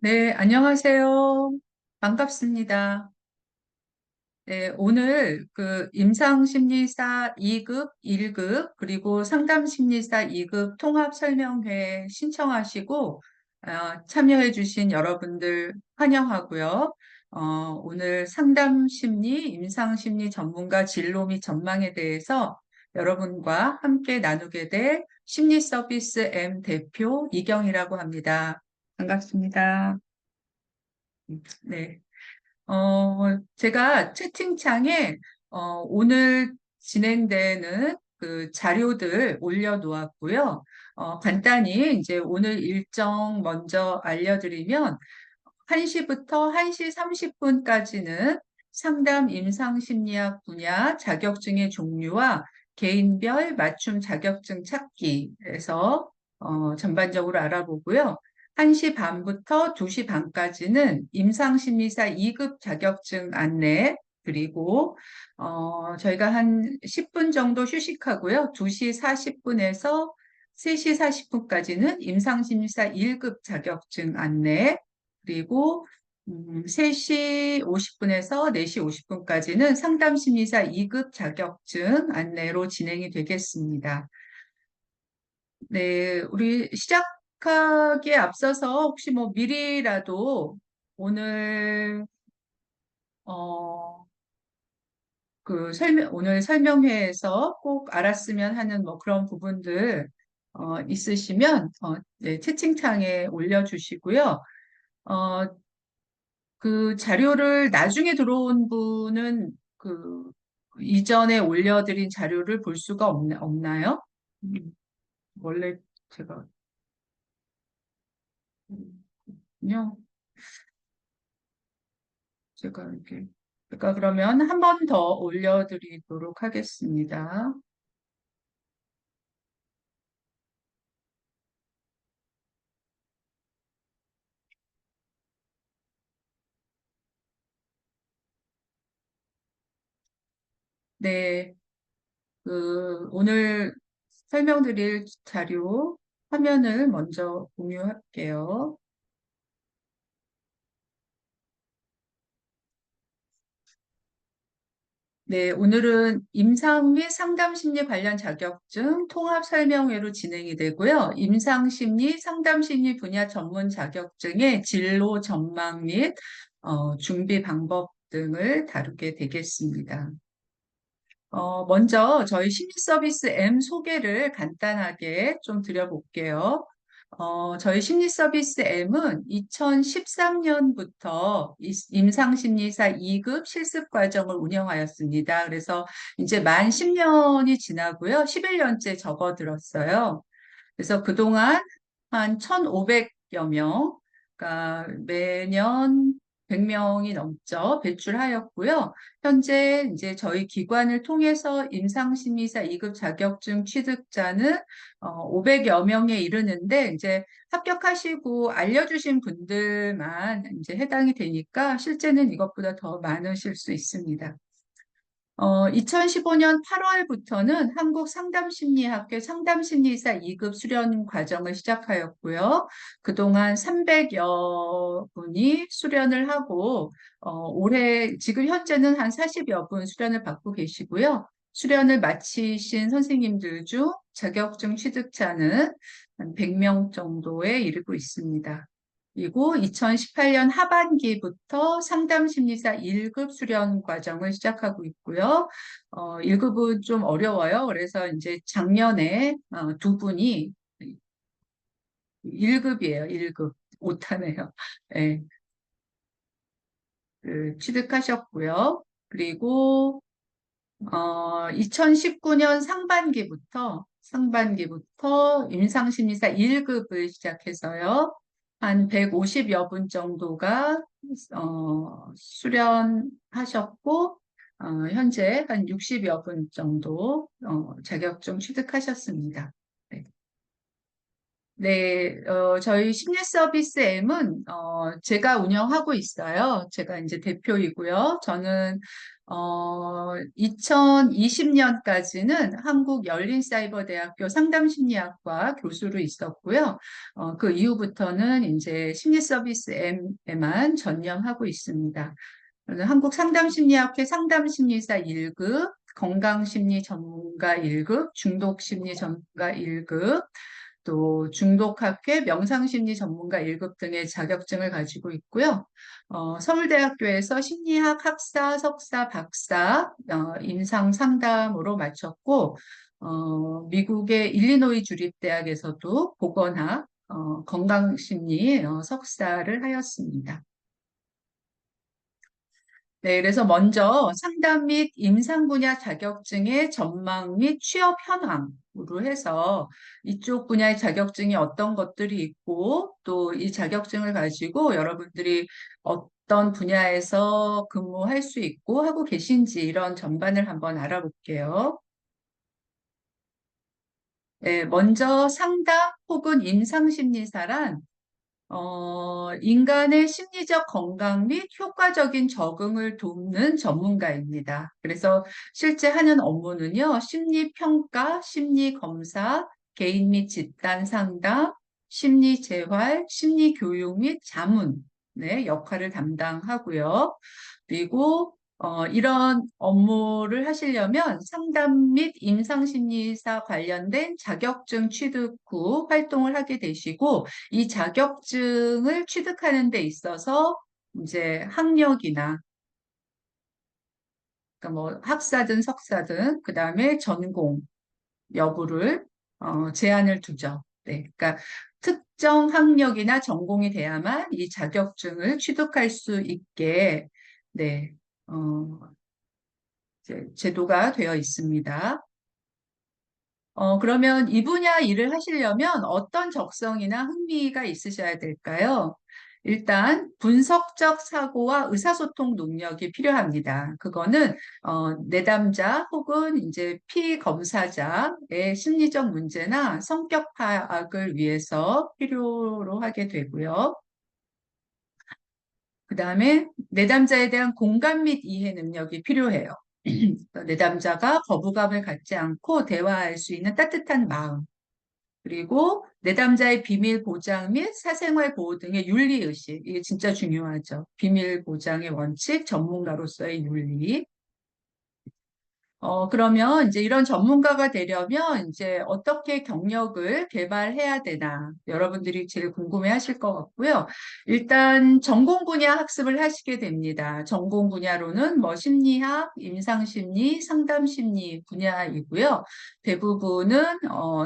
네, 안녕하세요. 반갑습니다. 네, 오늘 임상심리사 2급, 1급, 그리고 상담심리사 2급 통합설명회 신청하시고 참여해주신 여러분들 환영하고요. 오늘 상담심리, 임상심리 전문가 진로 및 전망에 대해서 여러분과 함께 나누게 될 심리서비스 M 대표 이경이라고 합니다. 반갑습니다. 네. 제가 채팅창에 오늘 진행되는 그 자료들 올려놓았고요. 간단히 이제 오늘 일정 먼저 알려드리면 1시부터 1시 30분까지는 상담 임상심리학 분야 자격증의 종류와 개인별 맞춤 자격증 찾기에서 전반적으로 알아보고요. 1시 반부터 2시 반까지는 임상심리사 2급 자격증 안내, 그리고 저희가 한 10분 정도 휴식하고요. 2시 40분에서 3시 40분까지는 임상심리사 1급 자격증 안내, 그리고 3시 50분에서 4시 50분까지는 상담심리사 2급 자격증 안내로 진행이 되겠습니다. 네, 우리 시작하기에 앞서서 혹시 뭐 미리라도 오늘 어, 오늘 설명회에서 꼭 알았으면 하는 뭐 그런 부분들 있으시면 네, 채팅창에 올려주시고요. 어, 그 자료를 나중에 들어온 분은 이전에 올려드린 자료를 볼 수가 없나요? 음, 원래 제가 그냥 제가 이렇게 제가 그러면 한 번 더 올려드리도록 하겠습니다. 네, 오늘 설명드릴 자료 화면을 먼저 공유할게요. 네, 오늘은 임상 및 상담심리 관련 자격증 통합설명회로 진행이 되고요. 임상심리, 상담심리 분야 전문 자격증의 진로 전망 및 준비 방법 등을 다루게 되겠습니다. 먼저 저희 심리서비스 M 소개를 간단하게 좀 드려볼게요. 저희 심리서비스 M은 2013년부터 임상심리사 2급 실습 과정을 운영하였습니다. 그래서 이제 만 10년이 지나고요. 11년째 접어들었어요. 그래서 그동안 한 1,500여 명, 그러니까 매년 100명이 넘죠. 배출하였고요. 현재 이제 저희 기관을 통해서 임상심리사 2급 자격증 취득자는 500여 명에 이르는데 이제 합격하시고 알려주신 분들만 이제 해당이 되니까 실제는 이것보다 더 많으실 수 있습니다. 2015년 8월부터는 한국상담심리학회 상담심리사 2급 수련 과정을 시작하였고요. 그동안 300여 분이 수련을 하고, 올해, 지금 현재는 한 40여 분 수련을 받고 계시고요. 수련을 마치신 선생님들 중 자격증 취득자는 한 100명 정도에 이르고 있습니다. 그리고 2018년 하반기부터 상담심리사 1급 수련 과정을 시작하고 있고요. 1급은 좀 어려워요. 그래서 이제 작년에 두 분이 1급이에요. 1급. 못하네요. 네, 취득하셨고요. 그리고 2019년 상반기부터 임상심리사 1급을 시작해서요. 한 150여 분 정도가 수련하셨고 현재 한 60여 분 정도 자격증 취득하셨습니다. 네. 네, 저희 심리 서비스 M은, 제가 운영하고 있어요. 제가 이제 대표이고요. 저는, 2020년까지는 한국 열린사이버대학교 상담심리학과 교수로 있었고요. 그 이후부터는 이제 심리 서비스 M에만 전념하고 있습니다. 저는 한국 상담심리학회 상담심리사 1급, 건강심리 전문가 1급, 중독심리 전문가 1급, 또 중독학회 명상심리 전문가 1급 등의 자격증을 가지고 있고요. 서울대학교에서 심리학 학사, 석사, 박사, 임상 상담으로 마쳤고, 미국의 일리노이 주립대학에서도 보건학, 건강심리 석사를 하였습니다. 네, 그래서 먼저 상담 및 임상 분야 자격증의 전망 및 취업 현황으로 해서 이쪽 분야의 자격증이 어떤 것들이 있고 또 이 자격증을 가지고 여러분들이 어떤 분야에서 근무할 수 있고 하고 계신지 이런 전반을 한번 알아볼게요. 네, 먼저 상담 혹은 임상심리사란 인간의 심리적 건강 및 효과적인 적응을 돕는 전문가입니다. 그래서 실제 하는 업무는요, 심리평가, 심리검사, 개인 및 집단 상담, 심리재활, 심리교육 및 자문, 네, 역할을 담당하고요. 그리고 이런 업무를 하시려면 상담 및 임상심리사 관련된 자격증 취득 후 활동을 하게 되시고, 이 자격증을 취득하는 데 있어서 이제 학력이나 그러니까 뭐 학사든 석사든 그다음에 전공 여부를 제한을 두죠. 네, 그러니까 특정 학력이나 전공이 돼야만 이 자격증을 취득할 수 있게 네, 어, 이제 제도가 되어 있습니다. 그러면 이 분야 일을 하시려면 어떤 적성이나 흥미가 있으셔야 될까요? 일단 분석적 사고와 의사소통 능력이 필요합니다. 그거는 내담자 혹은 이제 피검사자의 심리적 문제나 성격 파악을 위해서 필요로 하게 되고요. 그다음에 내담자에 대한 공감 및 이해 능력이 필요해요. 내담자가 거부감을 갖지 않고 대화할 수 있는 따뜻한 마음. 그리고 내담자의 비밀 보장 및 사생활 보호 등의 윤리 의식. 이게 진짜 중요하죠. 비밀 보장의 원칙, 전문가로서의 윤리. 그러면 이제 이런 전문가가 되려면 이제 어떻게 경력을 개발해야 되나 여러분들이 제일 궁금해 하실 것 같고요. 일단 전공 분야 학습을 하시게 됩니다. 전공 분야로는 뭐 심리학, 임상심리, 상담심리 분야이고요. 대부분은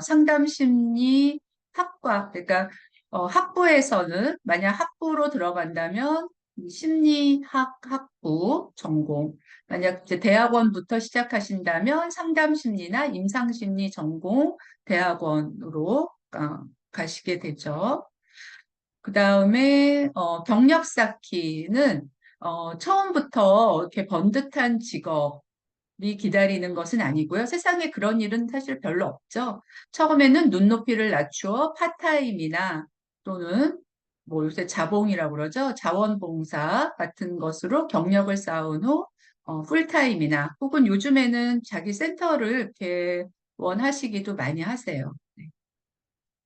상담심리 학과, 그러니까 학부에서는 만약 학부로 들어간다면 심리학 학부 전공, 만약 이제 대학원부터 시작하신다면 상담심리나 임상심리 전공 대학원으로 가시게 되죠. 그 다음에 경력 쌓기는 처음부터 이렇게 번듯한 직업이 기다리는 것은 아니고요. 세상에 그런 일은 사실 별로 없죠. 처음에는 눈높이를 낮추어 파타임이나 또는 뭐 요새 자봉이라고 그러죠. 자원봉사 같은 것으로 경력을 쌓은 후 풀타임이나 혹은 요즘에는 자기 센터를 개원하시기도 많이 하세요. 네.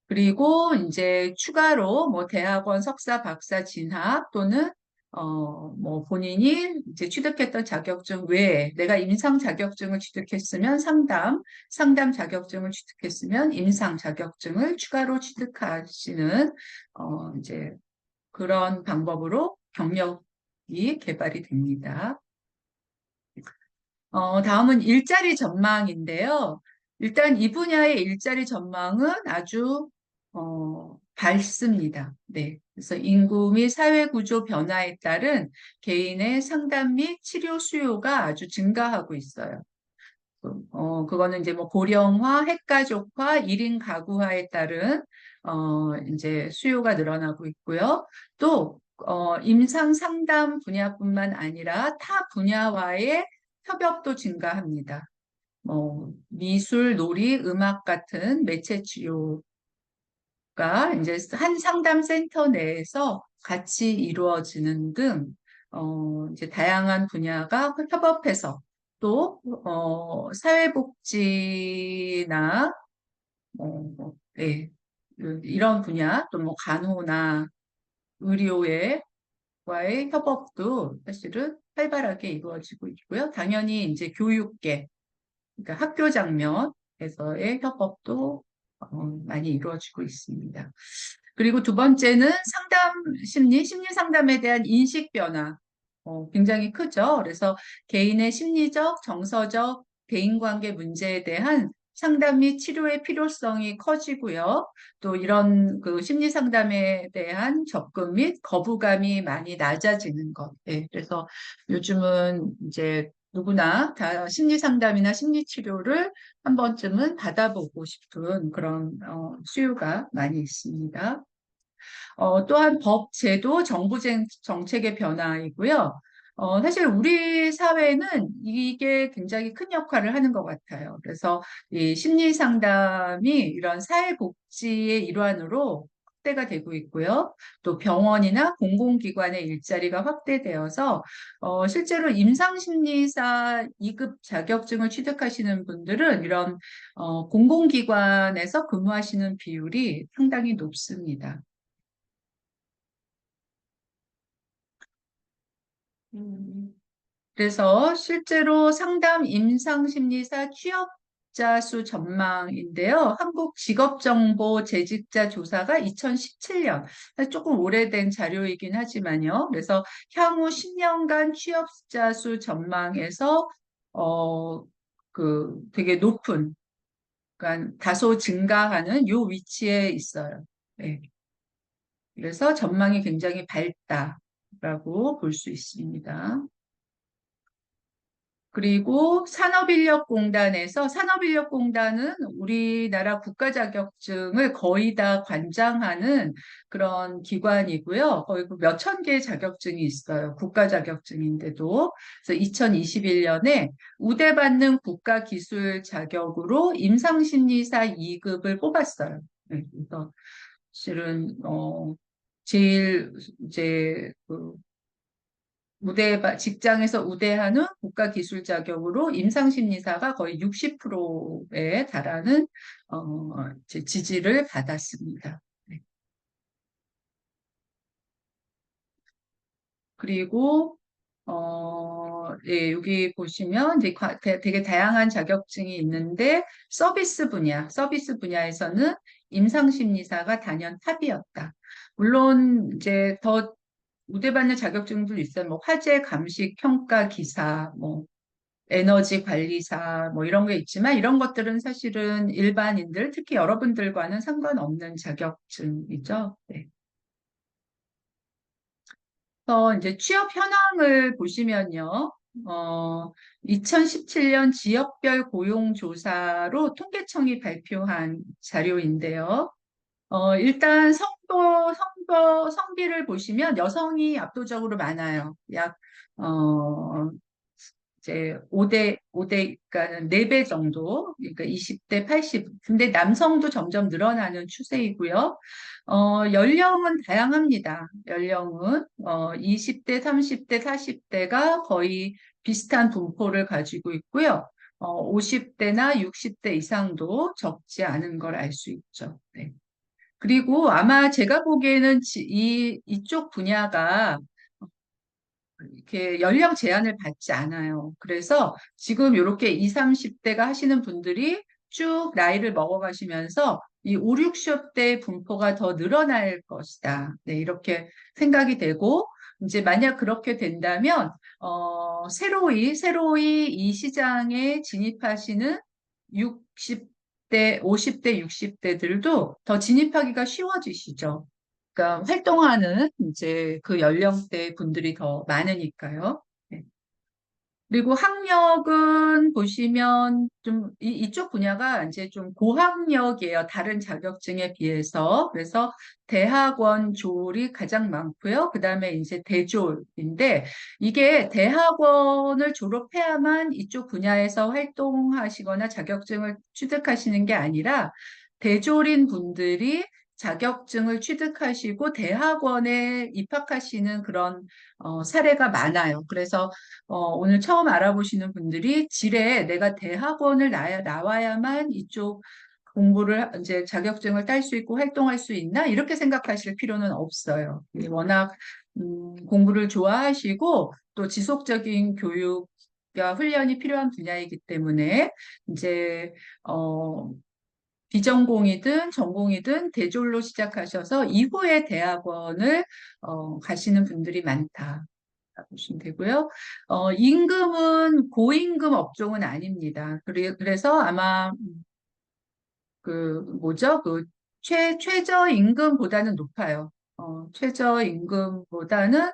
그리고 이제 추가로 뭐 대학원 석사, 박사 진학 또는 뭐 본인이 이제 취득했던 자격증 외에 내가 임상 자격증을 취득했으면 상담 자격증을 취득했으면 임상 자격증을 추가로 취득하시는 이제 그런 방법으로 경력이 개발이 됩니다. 다음은 일자리 전망인데요. 일단 이 분야의 일자리 전망은 아주 밝습니다. 네. 그래서 인구 및 사회 구조 변화에 따른 개인의 상담 및 치료 수요가 아주 증가하고 있어요. 그거는 이제 뭐 고령화, 핵가족화, 1인 가구화에 따른 이제 수요가 늘어나고 있고요. 또 임상 상담 분야뿐만 아니라 타 분야와의 협업도 증가합니다. 미술, 놀이, 음악 같은 매체 치료 이제 한 상담센터 내에서 같이 이루어지는 등, 이제 다양한 분야가 협업해서 또, 사회복지나, 네, 이런 분야, 또 뭐 간호나 의료와의 협업도 사실은 활발하게 이루어지고 있고요. 당연히 이제 교육계, 그러니까 학교 장면에서의 협업도 많이 이루어지고 있습니다. 그리고 두 번째는 심리 상담에 대한 인식 변화. 굉장히 크죠. 그래서 개인의 심리적, 정서적, 대인관계 문제에 대한 상담 및 치료의 필요성이 커지고요. 또 이런 그 심리 상담에 대한 접근 및 거부감이 많이 낮아지는 것. 예, 그래서 요즘은 이제 누구나 다 심리 상담이나 심리 치료를 한 번쯤은 받아보고 싶은 그런 수요가 많이 있습니다. 또한 법, 제도, 정책의 변화이고요. 사실 우리 사회는 이게 굉장히 큰 역할을 하는 것 같아요. 그래서 이 심리 상담이 이런 사회복지의 일환으로 확대가 되고 있고요. 또 병원이나 공공기관의 일자리가 확대되어서 실제로 임상심리사 2급 자격증을 취득하시는 분들은 이런 공공기관에서 근무하시는 비율이 상당히 높습니다. 음. 그래서 실제로 상담 임상심리사 취업자 수 전망인데요. 한국 직업정보 재직자 조사가 2017년, 조금 오래된 자료이긴 하지만요. 그래서 향후 10년간 취업자 수 전망에서 어, 되게 높은, 그러니까 다소 증가하는 요 위치에 있어요. 네. 그래서 전망이 굉장히 밝다라고 볼 수 있습니다. 그리고 산업인력공단은 우리나라 국가 자격증을 거의 다 관장하는 그런 기관이고요. 거의 몇천 개의 자격증이 있어요. 국가 자격증인데도. 그래서 2021년에 우대받는 국가 기술 자격으로 임상심리사 2급을 뽑았어요. 네, 그래서 실은 제일 이제 직장에서 우대하는 국가기술 자격으로 임상심리사가 거의 60%에 달하는 이제 지지를 받았습니다. 네. 그리고 예, 여기 보시면 이제 되게 다양한 자격증이 있는데 서비스 분야에서는 임상심리사가 단연 탑이었다. 물론 이제 더 우대받는 자격증도 있어요. 뭐 화재 감식 평가 기사, 뭐 에너지 관리사, 뭐 이런 게 있지만 이런 것들은 사실은 일반인들, 특히 여러분들과는 상관없는 자격증이죠. 네. 그래서 이제 취업 현황을 보시면요. 어, 2017년 지역별 고용조사로 통계청이 발표한 자료인데요. 일단 성비를 보시면 여성이 압도적으로 많아요. 이제 5대, 그러니까 4배 정도, 그러니까 20대 80. 근데 남성도 점점 늘어나는 추세이고요. 연령은 다양합니다. 연령은, 20대, 30대, 40대가 거의 비슷한 분포를 가지고 있고요. 50대나 60대 이상도 적지 않은 걸 알 수 있죠. 네. 그리고 아마 제가 보기에는 이쪽 분야가 이렇게 연령 제한을 받지 않아요. 그래서 지금 이렇게 20, 30대가 하시는 분들이 쭉 나이를 먹어가시면서 이 5, 60대 분포가 더 늘어날 것이다. 네, 이렇게 생각이 되고, 이제 만약 그렇게 된다면, 새로이 이 시장에 진입하시는 60대, 50대, 60대들도 더 진입하기가 쉬워지시죠. 그러니까 활동하는 이제 그 연령대 분들이 더 많으니까요. 네. 그리고 학력은 보시면 좀 이쪽 분야가 이제 좀 고학력이에요. 다른 자격증에 비해서. 그래서 대학원 졸이 가장 많고요. 그다음에 이제 대졸인데 이게 대학원을 졸업해야만 이쪽 분야에서 활동하시거나 자격증을 취득하시는 게 아니라 대졸인 분들이 자격증을 취득하시고 대학원에 입학하시는 그런 사례가 많아요. 그래서 오늘 처음 알아보시는 분들이 지레 내가 대학원을 나와야만 이쪽 공부를 이제 자격증을 딸 수 있고 활동할 수 있나? 이렇게 생각하실 필요는 없어요. 워낙 공부를 좋아하시고 또 지속적인 교육과 훈련이 필요한 분야이기 때문에 이제 비전공이든 전공이든 대졸로 시작하셔서 이후에 대학원을 가시는 분들이 많다. 보시면 되고요. 임금은 고임금 업종은 아닙니다. 그래서 아마 그 뭐죠? 최저임금보다는 높아요. 최저임금보다는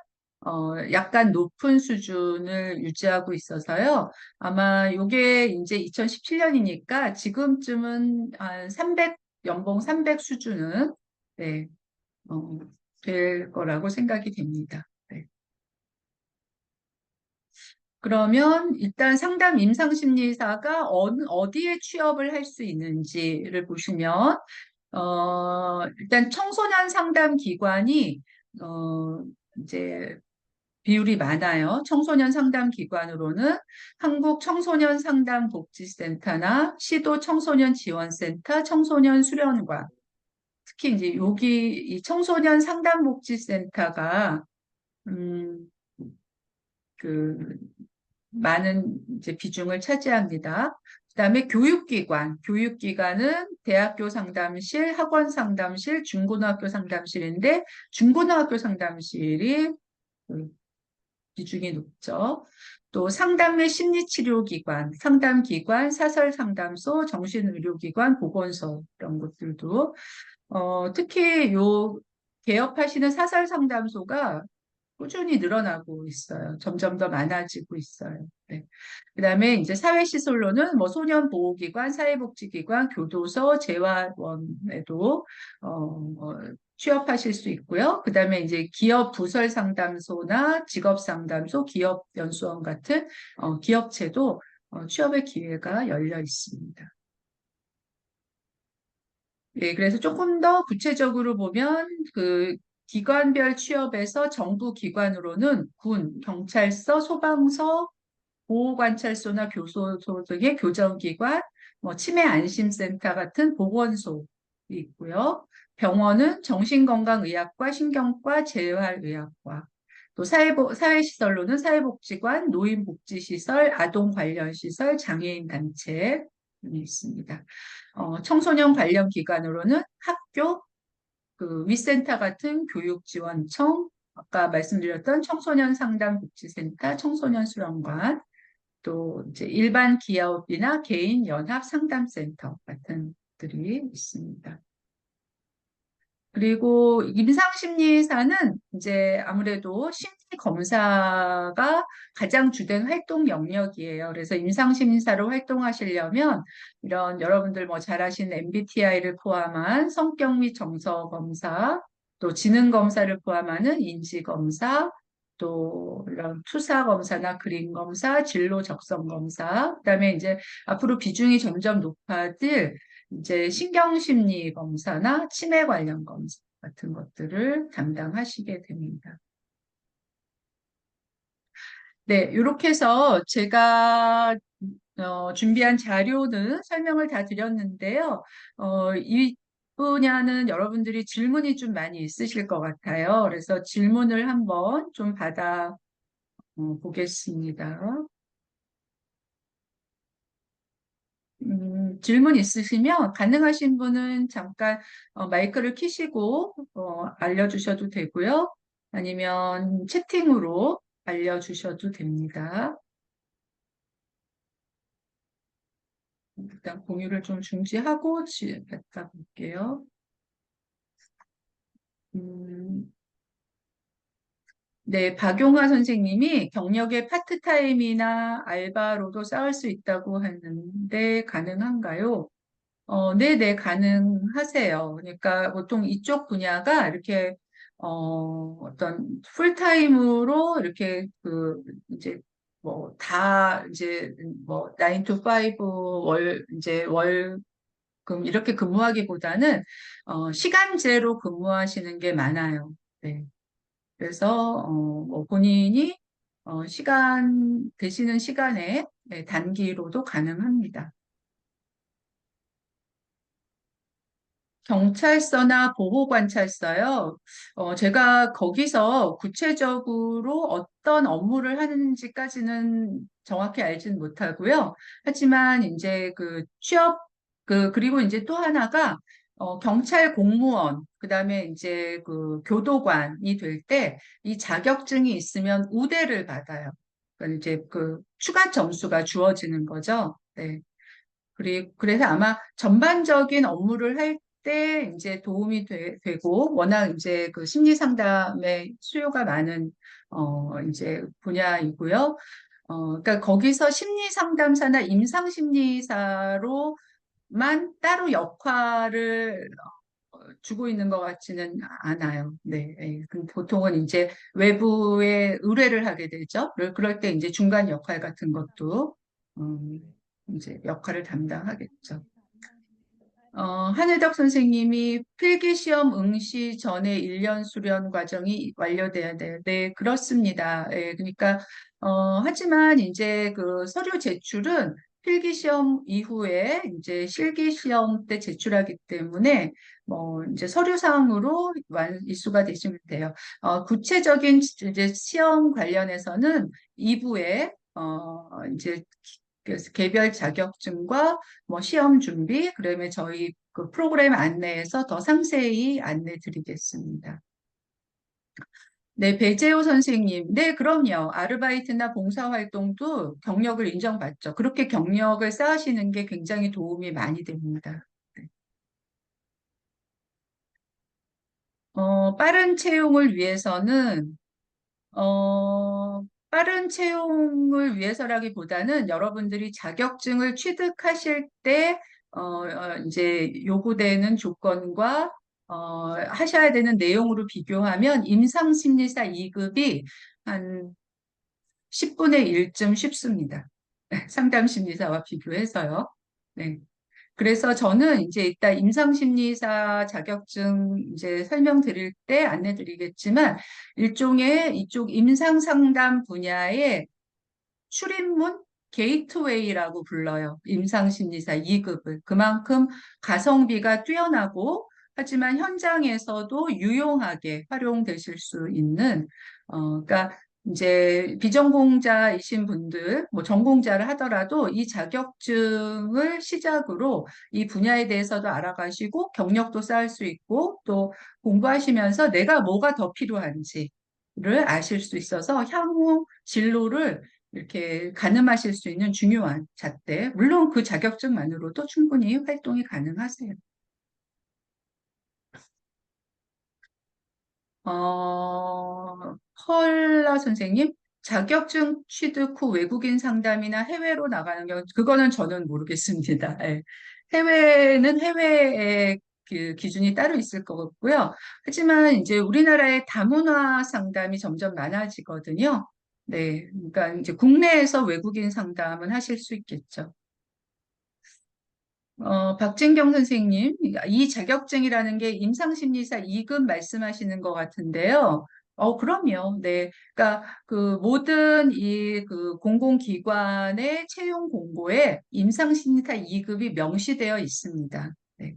약간 높은 수준을 유지하고 있어서요. 아마 요게 이제 2017년이니까 지금쯤은 한 300, 연봉 300 수준은 네, 어, 될 거라고 생각이 됩니다. 네. 그러면 일단 상담 임상심리사가 어디에 취업을 할 수 있는지를 보시면 일단 청소년 상담 기관이, 어, 이제 비율이 많아요. 청소년 상담 기관으로는 한국 청소년 상담 복지센터나 시도 청소년 지원센터, 청소년 수련관, 특히 이제 여기 이 청소년 상담 복지센터가, 음, 그 많은 이제 비중을 차지합니다. 그다음에 교육기관은 대학교 상담실, 학원 상담실, 중고등학교 상담실인데 중고등학교 상담실이 음, 비중이 높죠. 또 상담 및 심리치료기관, 상담기관, 사설상담소, 정신의료기관, 보건소 이런 것들도 특히 요 개업하시는 사설상담소가 꾸준히 늘어나고 있어요. 점점 더 많아지고 있어요. 네. 그다음에 이제 사회시설로는 뭐 소년보호기관, 사회복지기관, 교도소, 재활원에도 취업하실 수 있고요. 그다음에 이제 기업 부설 상담소나 직업 상담소, 기업 연수원 같은 기업체도 취업의 기회가 열려 있습니다. 예, 그래서 조금 더 구체적으로 보면 그 기관별 취업에서 정부 기관으로는 군, 경찰서, 소방서, 보호관찰소나 교도소 등의 교정기관, 뭐 치매 안심센터 같은 보건소 있고요. 병원은 정신건강의학과, 신경과, 재활의학과, 또 사회시설로는 사회복지관, 노인복지시설, 아동관련시설, 장애인단체 등이 있습니다. 청소년 관련 기관으로는 학교, 그 위센터 같은 교육지원청, 아까 말씀드렸던 청소년 상담복지센터, 청소년 수련관, 또 이제 일반 기업이나 개인 연합 상담센터 같은 것들이 있습니다. 그리고 임상심리사는 이제 아무래도 심리검사가 가장 주된 활동 영역이에요. 그래서 임상심리사로 활동하시려면 이런 여러분들 뭐 잘 아시는 MBTI를 포함한 성격 및 정서 검사, 또 지능 검사를 포함하는 인지 검사, 또 이런 투사 검사나 그림 검사, 진로 적성 검사, 그다음에 이제 앞으로 비중이 점점 높아질 이제 신경심리 검사나 치매 관련 검사 같은 것들을 담당하시게 됩니다. 네, 이렇게 해서 제가 준비한 자료는 설명을 다 드렸는데요. 이 분야는 여러분들이 질문이 좀 많이 있으실 것 같아요. 그래서 질문을 한번 좀 받아 보겠습니다. 질문 있으시면 가능하신 분은 잠깐 마이크를 켜시고 알려주셔도 되고요. 아니면 채팅으로 알려주셔도 됩니다. 일단 공유를 좀 중지하고 갔다 볼게요. 음, 네, 박용화 선생님이 경력의 파트타임이나 알바로도 쌓을 수 있다고 하는데 가능한가요? 네네, 가능하세요. 그러니까 보통 이쪽 분야가 이렇게, 어떤 풀타임으로 이렇게 이제 이제 뭐, 9 to 5 이제 월급 이렇게 근무하기보다는 시간제로 근무하시는 게 많아요. 네. 그래서 뭐 본인이 되시는 시간에 네, 단기로도 가능합니다. 경찰서나 보호관찰서요. 제가 거기서 구체적으로 어떤 업무를 하는지까지는 정확히 알지는 못하고요. 하지만 이제 그리고 이제 또 하나가, 경찰 공무원, 그다음에 이제 그 교도관이 될 때 이 자격증이 있으면 우대를 받아요. 그러니까 이제 그 추가 점수가 주어지는 거죠. 네. 그래서 아마 전반적인 업무를 할 때 이제 되고, 워낙 이제 그 심리 상담의 수요가 많은, 이제 분야이고요. 그러니까 거기서 심리 상담사나 임상 심리사로만 따로 역할을 주고 있는 것 같지는 않아요. 네. 예. 보통은 이제 외부에 의뢰를 하게 되죠. 그럴 때 이제 중간 역할 같은 것도, 음, 이제 역할을 담당하겠죠. 한혜덕 선생님이 필기시험 응시 전에 1년 수련 과정이 완료돼야 돼요. 네, 그렇습니다. 예, 그러니까, 하지만 이제 그 서류 제출은 필기시험 이후에 이제 실기시험 때 제출하기 때문에 뭐 이제 서류상으로 이수가 되시면 돼요. 구체적인 이제 시험 관련해서는 2부에 이제 그래서 개별 자격증과 뭐 시험 준비, 그다음에 저희 그 프로그램 안내에서 더 상세히 안내 드리겠습니다. 네, 배재호 선생님. 네, 그럼요. 아르바이트나 봉사활동도 경력을 인정받죠. 그렇게 경력을 쌓으시는 게 굉장히 도움이 많이 됩니다. 네. 빠른 채용을 위해서는 빠른 채용을 위해서라기보다는 여러분들이 자격증을 취득하실 때, 이제 요구되는 조건과, 하셔야 되는 내용으로 비교하면 임상심리사 2급이 한 10분의 1쯤 쉽습니다. 상담심리사와 비교해서요. 네. 그래서 저는 이제 이따 임상심리사 자격증 이제 설명드릴 때 안내드리겠지만 일종의 이쪽 임상상담 분야의 출입문 게이트웨이라고 불러요. 임상심리사 2급을. 그만큼 가성비가 뛰어나고 하지만 현장에서도 유용하게 활용되실 수 있는, 그러니까 이제 비전공자이신 분들, 뭐 전공자를 하더라도 이 자격증을 시작으로 이 분야에 대해서도 알아가시고 경력도 쌓을 수 있고 또 공부하시면서 내가 뭐가 더 필요한지를 아실 수 있어서 향후 진로를 이렇게 가늠하실 수 있는 중요한 잣대. 물론 그 자격증만으로도 충분히 활동이 가능하세요. 펄라 선생님, 자격증 취득 후 외국인 상담이나 해외로 나가는 경우, 그거는 저는 모르겠습니다. 예. 해외는 해외의 그 기준이 따로 있을 것 같고요. 하지만 이제 우리나라의 다문화 상담이 점점 많아지거든요. 네. 그러니까 이제 국내에서 외국인 상담은 하실 수 있겠죠. 박진경 선생님, 이 자격증이라는 게 임상심리사 2급 말씀하시는 것 같은데요. 그럼요. 네. 그러니까 그 모든 이 그 공공기관의 채용 공고에 임상심리사 2급이 명시되어 있습니다. 네.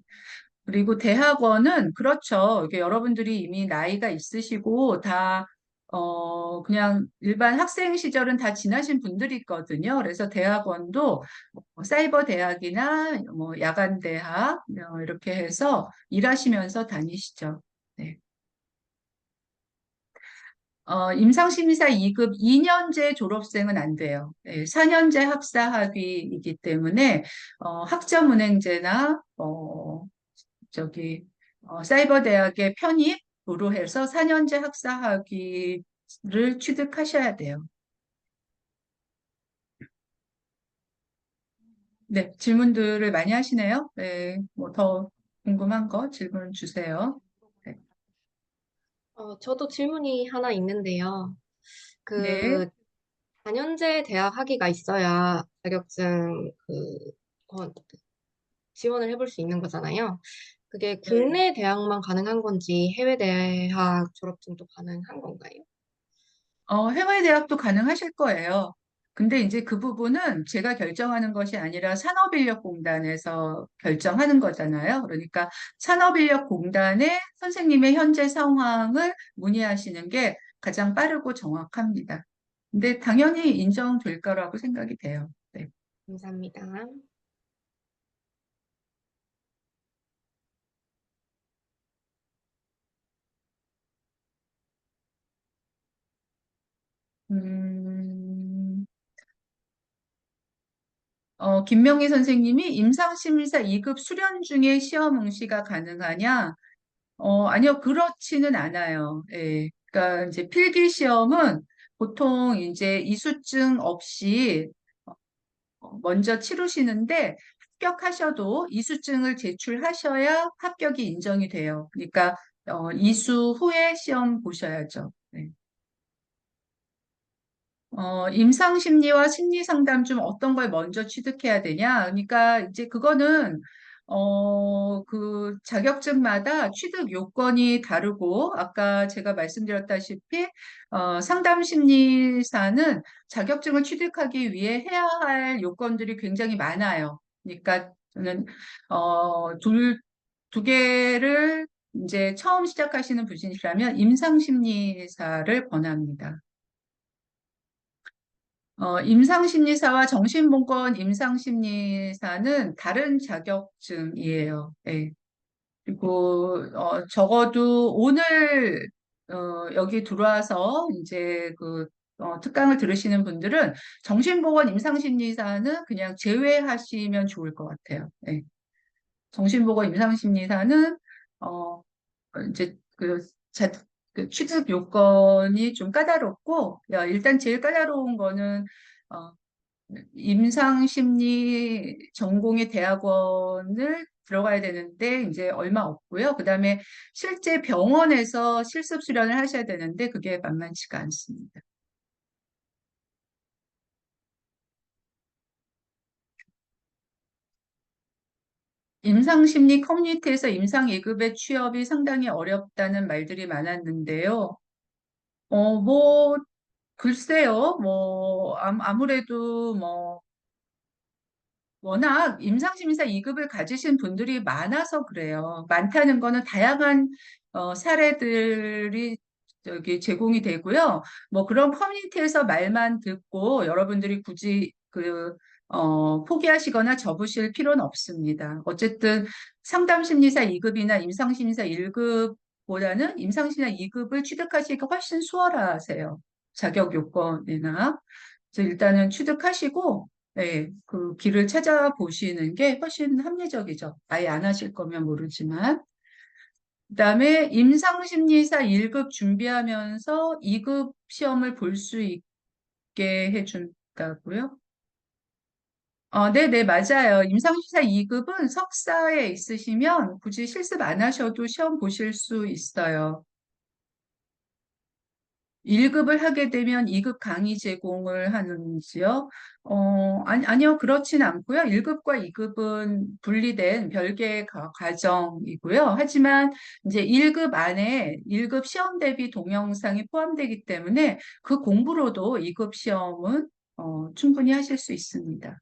그리고 대학원은 그렇죠. 이게 여러분들이 이미 나이가 있으시고 다 그냥 일반 학생 시절은 다 지나신 분들이 있거든요. 그래서 대학원도 뭐 사이버 대학이나 뭐 야간 대학 이렇게 해서 일하시면서 다니시죠. 네. 임상심리사 2급 2년제 졸업생은 안 돼요. 네, 4년제 학사 학위이기 때문에 학점은행제나 사이버 대학의 편입으로 해서 4년제 학사 학위를 취득하셔야 돼요. 네, 질문들을 많이 하시네요. 네, 뭐 더 궁금한 거 질문 주세요. 네. 저도 질문이 하나 있는데요. 네. 그 4년제 대학 학위가 있어야 자격증 어, 지원을 해볼 수 있는 거잖아요. 그게 네. 국내 대학만 가능한 건지 해외 대학 졸업증도 가능한 건가요? 해외 대학도 가능하실 거예요. 근데 이제 그 부분은 제가 결정하는 것이 아니라 산업인력공단에서 결정하는 거잖아요. 그러니까 산업인력공단에 선생님의 현재 상황을 문의하시는 게 가장 빠르고 정확합니다. 근데 당연히 인정될 거라고 생각이 돼요. 네. 감사합니다. 음, 김명희 선생님이 임상심의사 2급 수련 중에 시험 응시가 가능하냐? 아니요, 그렇지는 않아요. 예. 그러니까 이제 필기 시험은 보통 이제 이수증 없이 먼저 치르시는데 합격하셔도 이수증을 제출하셔야 합격이 인정이 돼요. 그러니까 이수 후에 시험 보셔야죠. 네. 임상심리와 심리상담 중 어떤 걸 먼저 취득해야 되냐? 그러니까 이제 그거는, 그 자격증마다 취득 요건이 다르고, 아까 제가 말씀드렸다시피, 상담심리사는 자격증을 취득하기 위해 해야 할 요건들이 굉장히 많아요. 그러니까 저는, 두 개를 이제 처음 시작하시는 분이시라면 임상심리사를 권합니다. 임상심리사와 정신보건 임상심리사는 다른 자격증이에요. 예. 그리고, 적어도 오늘, 여기 들어와서 이제 특강을 들으시는 분들은 정신보건 임상심리사는 그냥 제외하시면 좋을 것 같아요. 예. 정신보건 임상심리사는, 어, 이제 취득 요건이 좀 까다롭고, 일단 제일 까다로운 거는, 어, 임상심리 전공의 대학원을 들어가야 되는데 이제 얼마 없고요. 그다음에 실제 병원에서 실습 수련을 하셔야 되는데 그게 만만치가 않습니다. 임상심리 커뮤니티에서 임상 2급의 취업이 상당히 어렵다는 말들이 많았는데요. 뭐 글쎄요. 뭐 아무래도 뭐 워낙 임상심의사 2급을 가지신 분들이 많아서 그래요. 많다는 거는 다양한 사례들이 저기 제공이 되고요. 뭐 그런 커뮤니티에서 말만 듣고 여러분들이 굳이 포기하시거나 접으실 필요는 없습니다. 어쨌든 상담심리사 2급이나 임상심리사 1급보다는 임상심리사 2급을 취득하시기가 훨씬 수월하세요. 자격 요건이나. 그래서 일단은 취득하시고 네, 그 길을 찾아보시는 게 훨씬 합리적이죠. 아예 안 하실 거면 모르지만. 그다음에 임상심리사 1급 준비하면서 2급 시험을 볼 수 있게 해준다고요? 네네, 맞아요. 임상심리사 2급은 석사에 있으시면 굳이 실습 안 하셔도 시험 보실 수 있어요. 1급을 하게 되면 2급 강의 제공을 하는지요? 아니요, 그렇진 않고요. 1급과 2급은 분리된 별개의 과정이고요. 하지만 이제 1급 안에 1급 시험 대비 동영상이 포함되기 때문에 그 공부로도 2급 시험은 충분히 하실 수 있습니다.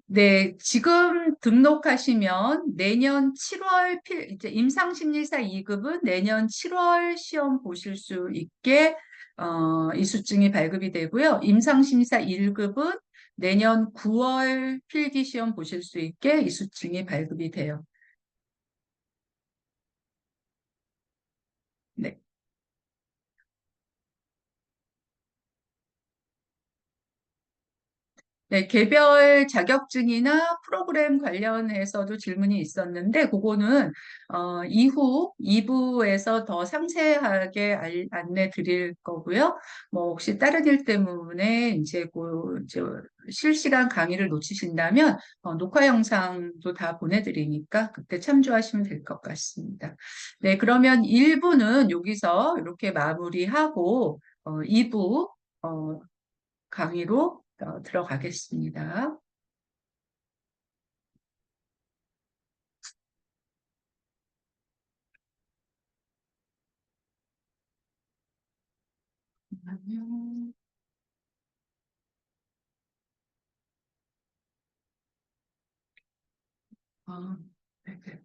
네, 지금 등록하시면 내년 7월, 이제 임상심리사 2급은 내년 7월 시험 보실 수 있게, 이수증이 발급이 되고요. 임상심리사 1급은 내년 9월 필기 시험 보실 수 있게 이수증이 발급이 돼요. 네. 네, 개별 자격증이나 프로그램 관련해서도 질문이 있었는데, 그거는, 이후 2부에서 더 상세하게 안내 드릴 거고요. 뭐, 혹시 다른 일 때문에 이제 실시간 강의를 놓치신다면, 녹화 영상도 다 보내드리니까 그때 참조하시면 될 것 같습니다. 네, 그러면 1부는 여기서 이렇게 마무리하고, 2부, 강의로 들어가겠습니다. 잠깐만요. 아, 네, 네.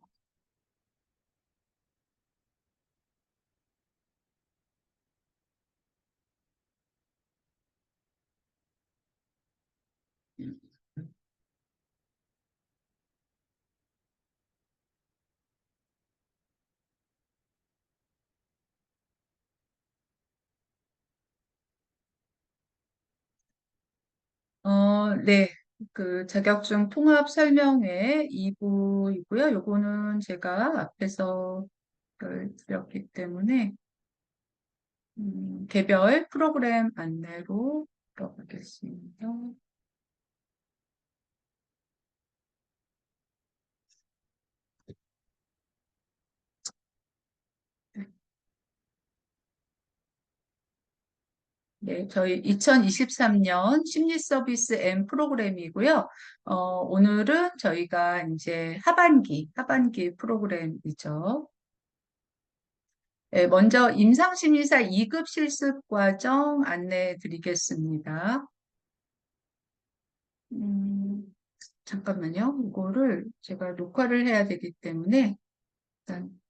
네. 그 자격증 통합 설명회 2부이고요. 요거는 제가 앞에서 드렸기 때문에 개별 프로그램 안내로 들어가겠습니다. 네, 저희 2023년 심리 서비스 M 프로그램이고요. 오늘은 저희가 이제 하반기 프로그램이죠. 네, 먼저 임상심리사 2급 실습 과정 안내해 드리겠습니다. 잠깐만요. 이거를 제가 녹화를 해야 되기 때문에 일단